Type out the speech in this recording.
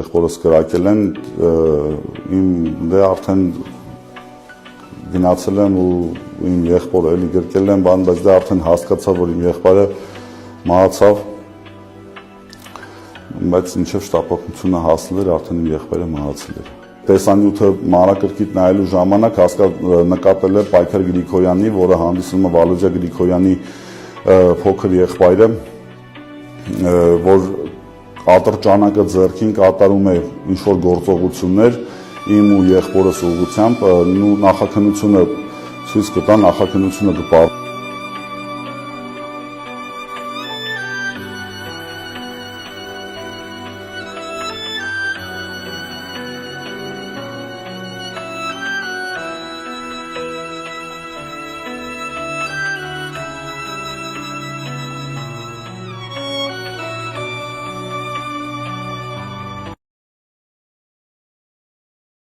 Եղբորս կրակել են, իմ դե արդեն գնացել եմ ու իմ եղբորը էլի գրկել եմ, բայց դե արդեն հասկացա, որ իմ եղբայրը մահացավ, բայց ինչև շտապօգնությունը հասել էր, արդեն իմ եղբայրը մահացել էր։ Տեսանյութը մանրակրկիտ նայելու ժամանակ նկատել է Պայքար Գրիգորյանի, որը հանդիսանում է Վալոդյա Գրիգորյանի փոքր եղբայրը, որ ատրճանակը ձեռքին կատարում է ինչ-որ գործողություններ իմ ու եղբորս ուղղությամբ, նախաքննությունը ցույց կտա, նախաքննությունը կպարտի։